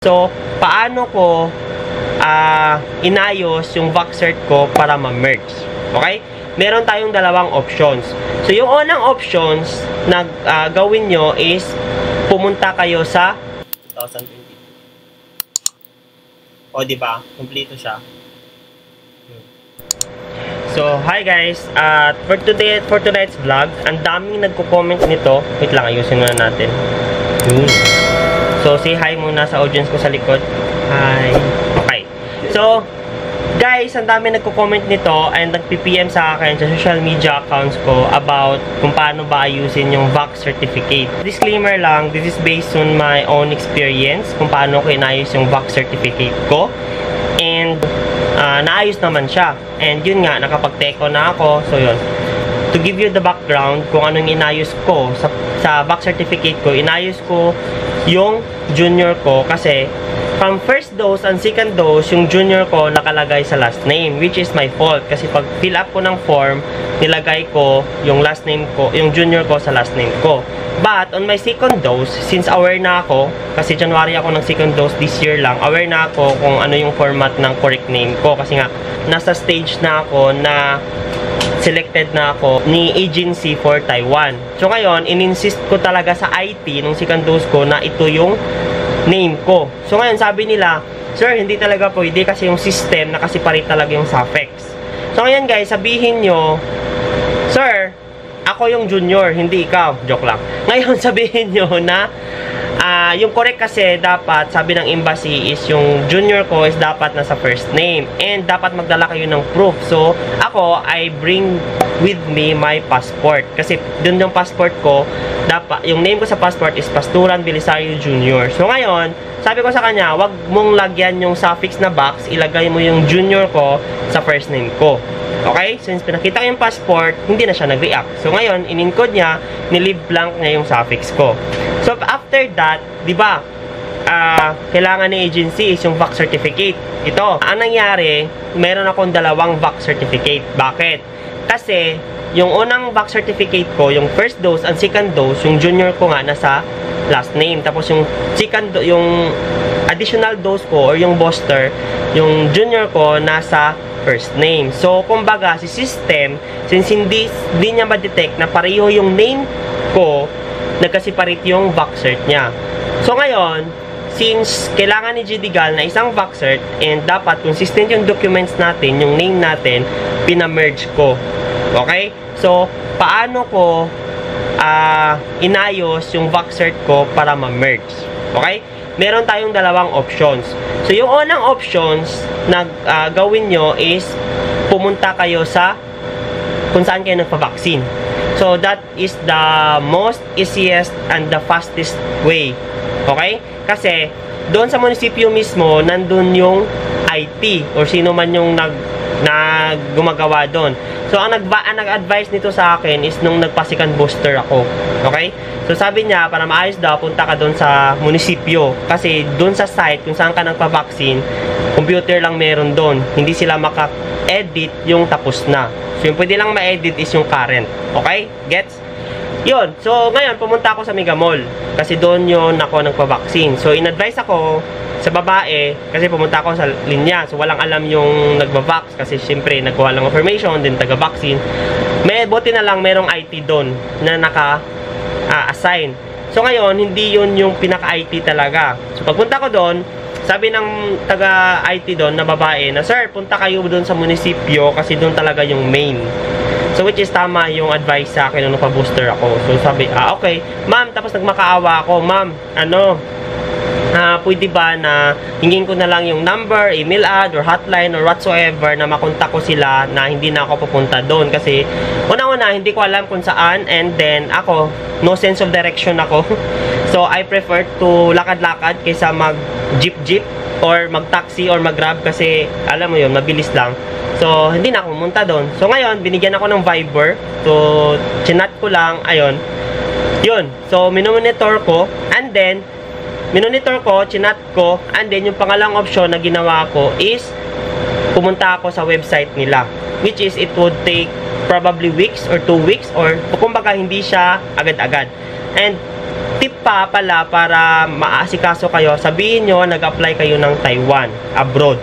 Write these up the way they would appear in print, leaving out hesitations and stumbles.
So, paano ko inayos yung Voxert ko para ma-merge? Okay? Meron tayong dalawang options. So, yung unang options na gawin nyo is pumunta kayo sa 2020. O, diba? Kompleto siya. So, hi guys. For tonight's vlog, ang daming nagko-comment nito. Wait lang, ayusin muna natin. So, say hi muna sa audience ko sa likod. Hi. Okay. So, guys, ang dami nagko-comment nito and nag-PPM sa akin sa social media accounts ko about kung paano ba ayusin yung VAX certificate. Disclaimer lang, this is based on my own experience kung paano ko inayos yung VAX certificate ko. And naayos naman siya. And yun nga, nakapag-teco na ako. So yun. To give you the background kung anong inayos ko sa VAX certificate ko, inayos ko yung junior ko kasi from first dose and second dose, yung junior ko nakalagay sa last name, which is my fault. Kasi pag fill up ko ng form, nilagay ko yung last name ko, yung junior ko sa last name ko. But, on my second dose, since aware na ako, kasi January ako ng second dose this year lang, aware na ako kung ano yung format ng correct name ko. Kasi nga, nasa stage na ako na selected na ako ni agency for Taiwan. So, ngayon, in-insist ko talaga sa IT nung second dose ko na ito yung name ko. So, ngayon, sabi nila, sir, hindi talaga pwede kasi yung system nakasiparate talaga yung suffix. So, ngayon guys, sabihin nyo, sir, ako yung junior, hindi ikaw. Joke lang. Ngayon, sabihin nyo na yung correct kasi dapat, sabi ng embassy, is yung junior ko is dapat nasa first name. And dapat magdala kayo ng proof. So, ako, I bring with me my passport. Kasi dun yung passport ko, dapat, yung name ko sa passport is Pasturan Belisario Jr. So, ngayon, sabi ko sa kanya, wag mong lagyan yung suffix na box, ilagay mo yung junior ko sa first name ko. Okay? Since pinakita ko yung passport, hindi na siya nag-react. So, ngayon, in-encode niya, nilib blank niya yung suffix ko. So, after that, di ba, kailangan ni agency is yung VAX certificate. Ito, ang nangyari, meron akong dalawang VAX certificate. Bakit? Kasi, yung unang VAX certificate ko, yung first dose and second dose, yung junior ko nga nasa last name. Tapos, yung yung additional dose ko, or yung booster, yung junior ko nasa first name. So, kumbaga, si system, since hindi niya ma-detect na pareho yung name ko, nagkasiparate yung VAXert niya. So, ngayon, since kailangan ni GDGAL na isang VAXert and dapat consistent yung documents natin, yung name natin, pina-merge ko. Okay? So, paano ko inayos yung VAXert ko para ma-merge? Okay? Meron tayong dalawang options. So, yung unang options na gawin nyo is pumunta kayo sa kung saan kayo nagpa-vaccine. So, that is the most easiest and the fastest way. Okay? Kasi, doon sa munisipyo mismo, nandun yung IT or sino man yung gumagawa doon. So, ang nag-advise nito sa akin is nung nagpa-second booster ako. Okay? So, sabi niya, para maayos daw, punta ka doon sa munisipyo. Kasi, doon sa site, kung saan ka nagpa-vaccine, computer lang meron doon. Hindi sila maka-edit yung tapos na. So, yung pwede lang ma-edit is yung current. Okay? Gets? Yun. So, ngayon, pumunta ako sa Mega Mall. Kasi doon yun ako nagpa-vaccine. So, in-advise ako sa babae, kasi pumunta ako sa linya. So, walang alam yung nagba-vax. Kasi, syempre, nagkuha lang information, din taga-vaccine. Buti na lang, merong IT doon na assign. So, ngayon, hindi yun yung pinaka-IT talaga. So, pagpunta ko doon, sabi ng taga-IT doon na babae na, sir, punta kayo doon sa munisipyo kasi doon talaga yung main. So, which is tama yung advice sa akin nung pa-booster ako. So, sabi, okay. Ma'am, tapos nagmakaawa ako. Ma'am, pwede ba na hingin ko na lang yung number, email ad, or hotline, or whatsoever na makontak ko sila na hindi na ako pupunta doon. Kasi, una-una, hindi ko alam kung saan, and then, ako, no sense of direction ako. So, I prefer to lakad-lakad kaysa mag-jeep-jeep, or mag-taxi, or mag-grab, kasi, alam mo yun, mabilis lang. So, hindi na ako pumunta doon. So, ngayon, binigyan ako ng Viber. So, chinat ko lang, ayun. Yun. So, minomonitor ko, and then, chinat ko, and then yung pangalang option na ginawa ko is pumunta ako sa website nila, which is it would take probably weeks or 2 weeks or kumbaga hindi siya agad-agad. And tip pa pala para maasikaso kayo, sabihin nyo, nag-apply kayo ng Taiwan, abroad.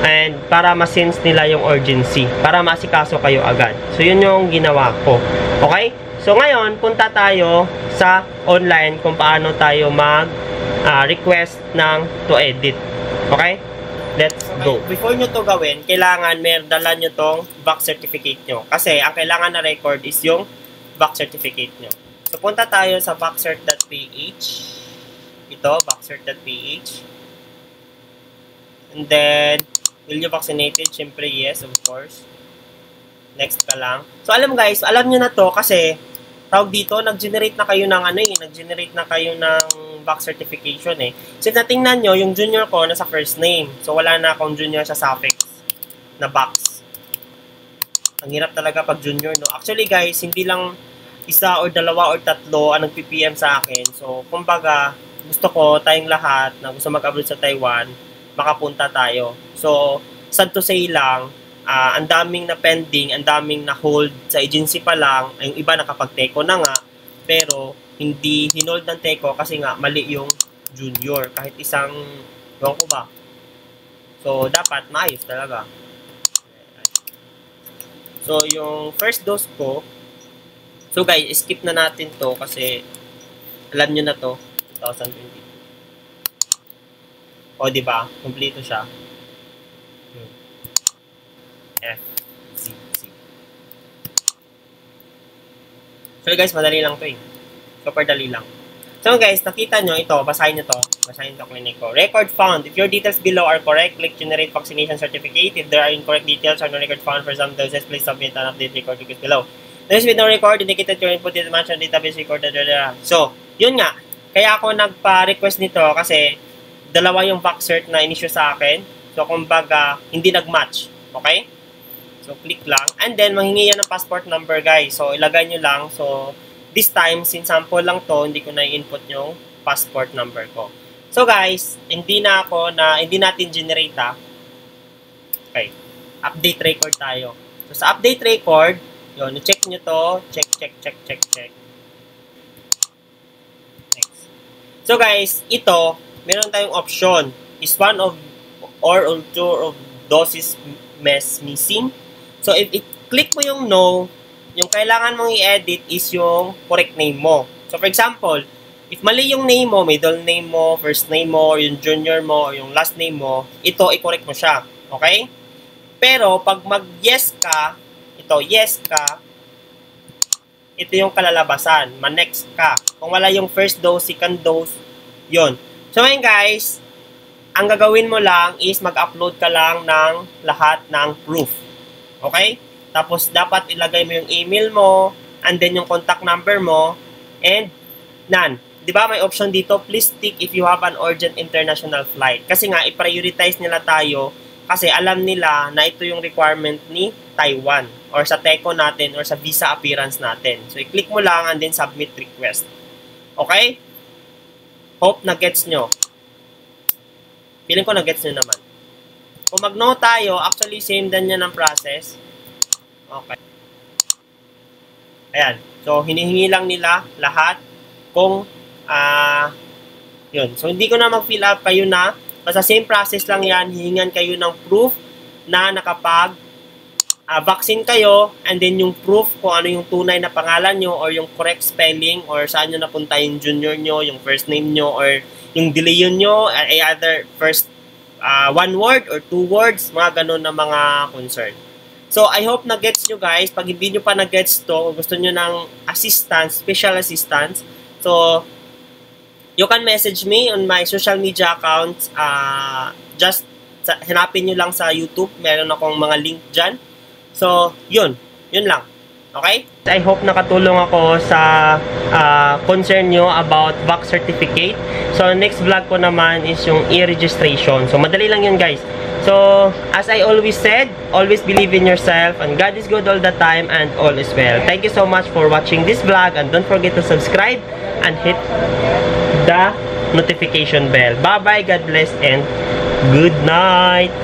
And para ma-sense nila yung urgency, para maasikaso kayo agad. So, yun yung ginawa ko. Okay? So, ngayon, punta tayo sa online kung paano tayo mag-request ng to edit. Okay? Let's go. Before nyo to gawin, kailangan dala nyo tong back certificate nyo. Kasi, ang kailangan na record is yung back certificate nyo. So, punta tayo sa backcert.ph. Ito, backcert.ph. And then, will you vaccinated? Siyempre, yes, of course. Next ka lang. So, alam guys, alam nyo na to kasi, tawag dito, nag-generate na kayo ng nag-generate na kayo ng back certification So, natingnan nyo, yung junior ko nasa first name. So, wala na akong junior sa suffix na box. Ang hirap talaga pag junior, no? Actually, guys, hindi lang isa or dalawa or tatlo ang nag-PPM sa akin. So, kumbaga, gusto ko tayong lahat na gusto mag-abroad sa Taiwan, makapunta tayo. So, sad to say lang, ang daming na pending, ang daming na hold sa agency pa lang, yung iba nakapag-teco na nga, pero hindi hinold ng teco kasi nga mali yung junior, kahit isang, ewan ko ba. So, dapat maayos talaga. So, yung first dose ko, so guys, skip na natin to kasi alam nyo na to, 2022. O, diba? Kompleto siya. F, C, C. So guys, madali lang to Super dali lang. So guys, nakita nyo ito, basahin nyo to. Basahin to, clinic ko. Record found. If your details below are correct, click generate vaccination certificate. If there are incorrect details or no record found for some doses, please submit an update record request below. Those with no record, indicated your input is matched on database recorded. So, yun nga. Kaya ako nagpa-request nito kasi dalawa yung vaccert na inisyu sa akin. So, kumbaga, hindi nag-match. Okay? So, click lang. And then, manghingi yan ng passport number, guys. So, ilagay nyo lang. So, this time, since sample lang to, hindi ko na i-input yung passport number ko. So, guys, hindi natin generate, Okay. Update record tayo. So, sa update record, yun, check nyo to. Check. Next. So, guys, ito, meron tayong option. Is one of or two of doses missing? So, if click mo yung no, yung kailangan mong i-edit is yung correct name mo. So, for example, if mali yung name mo, middle name mo, first name mo, or yung junior mo, or yung last name mo, ito, i-correct mo siya. Okay? Pero, pag mag-yes ka, ito, yes ka, ito yung kalalabasan. Ma-next ka. Kung wala yung first dose, second dose, yun. So, ngayon guys, ang gagawin mo lang is mag-upload ka lang ng lahat ng proof. Okay? Tapos, dapat ilagay mo yung email mo, and then yung contact number mo, and none. Diba may option dito, please tick if you have an urgent international flight. Kasi nga, i-prioritize nila tayo kasi alam nila na ito yung requirement ni Taiwan or sa TECO natin or sa visa appearance natin. So, i-click mo lang and then submit request. Okay? Hope na gets nyo. Feeling ko na gets nyo naman. Kung mag-no tayo, actually same din yan ang process. Okay. Ayan. So, hinihingi lang nila lahat kung yun. So, hindi ko na mag-fill up kayo na. Basta same process lang yan. Hihingan kayo ng proof na vaccine kayo and then yung proof kung ano yung tunay na pangalan nyo or yung correct spelling or saan nyo napunta yung junior nyo, yung first name nyo or yung deleyon nyo, either first one word or two words, mga ganun na mga concern. So, I hope na-gets nyo guys. Pag hindi nyo pa na-gets to, gusto nyo ng assistance, special assistance, so, you can message me on my social media accounts. Just hanapin nyo lang sa YouTube. Meron akong mga link dyan. So, yun. Yun lang. Okay? I hope nakatulong ako sa concern nyo about vac certificate. So, next vlog ko naman is yung e-registration. So, madali lang yun guys. So, as I always said, always believe in yourself and God is good all the time and all is well. Thank you so much for watching this vlog and don't forget to subscribe and hit the notification bell. Bye-bye, God bless, and good night!